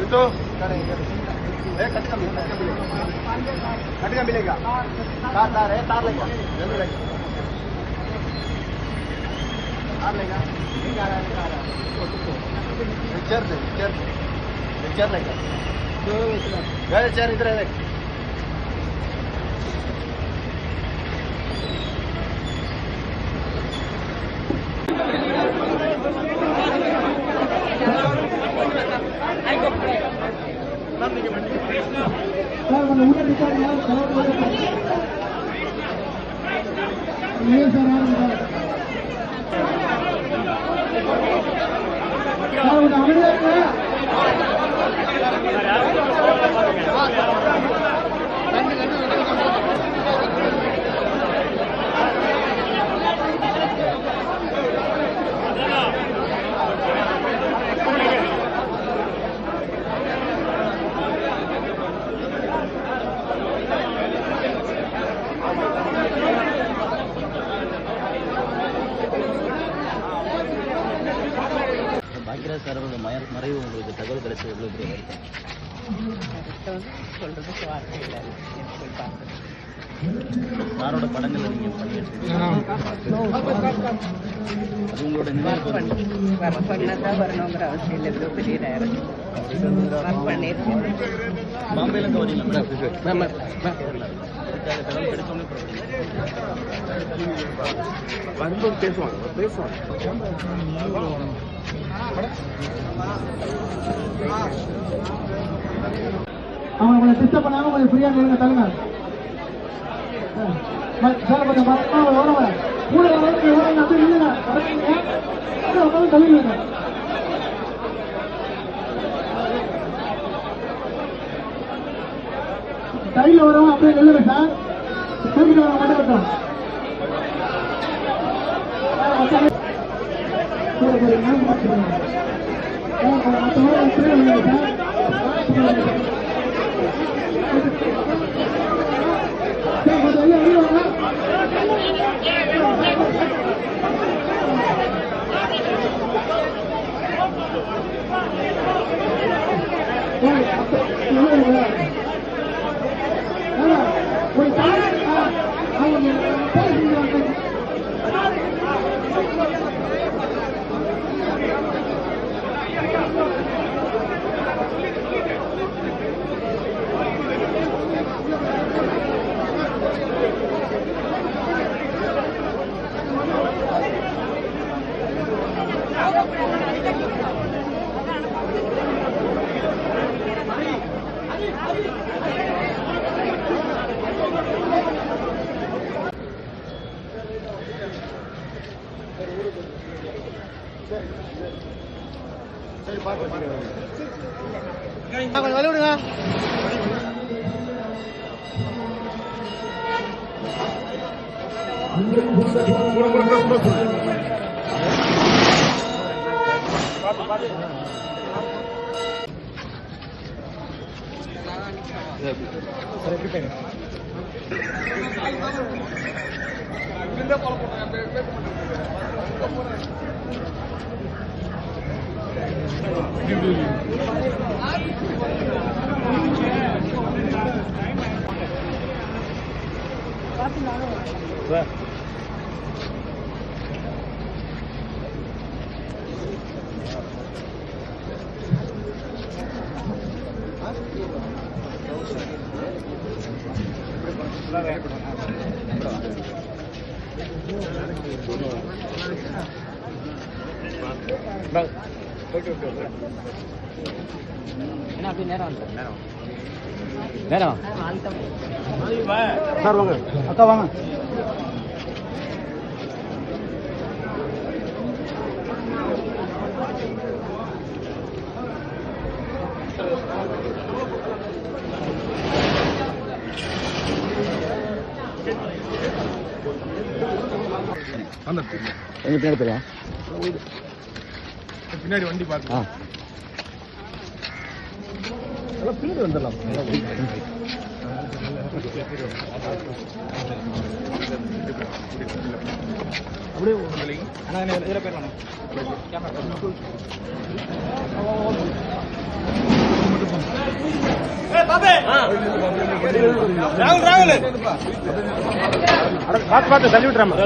itu cut का मिलेगा तार है तार लेगा जल्दी लेगा तार लेगा नहीं आ रहा है चेयर लेगा चेयर इधर है சார் மறைவு உங்களுக்கு தகவல் கிடைச்ச எவ்வளோ பெரிய சொல்றதுக்கு வார்த்தை இல்லை. சாரோட படங்கள்ல நீங்க அது உங்களோட பண்ணதான் வரணுங்கிற அவசியம் இல்லை. இவ்வளோ பெரிய டைரக்டர் ஒர்க் பண்ணியிருக்கேன். பாம்பேல இருந்து வரீங்களா தகவல் கிடைச்சோன்னே வரும்போது பேசுவாங்க அவங்க கொஞ்சம் டிஸ்டர்ப் பண்ணாம கொஞ்சம் ஃப்ரீயா நில்லுங்க தள்ளுங்க சார் கொஞ்சம் ஓரம் கூட ஓரம் அப்படி நில்லுங்க உட்காந்து தள்ளிடுங்க சைடில் வரவங்க அப்படியே நில்லுங்க சார் தூக்கிட்டு வர மட்டும் விட்டோம் கொஞ்சம் வழி விடுங்க. என்ன அப்படி நேரம் நேரம் சார் வாங்க அக்கா வாங்க. பின்னாடி போயிடலாம். பின்னாடி வண்டி பார்த்து பின்னாடி வந்துடலாம். அப்படியே இதில் போயிடலாம். பார்த்து தள்ளி விட்டுறாமா.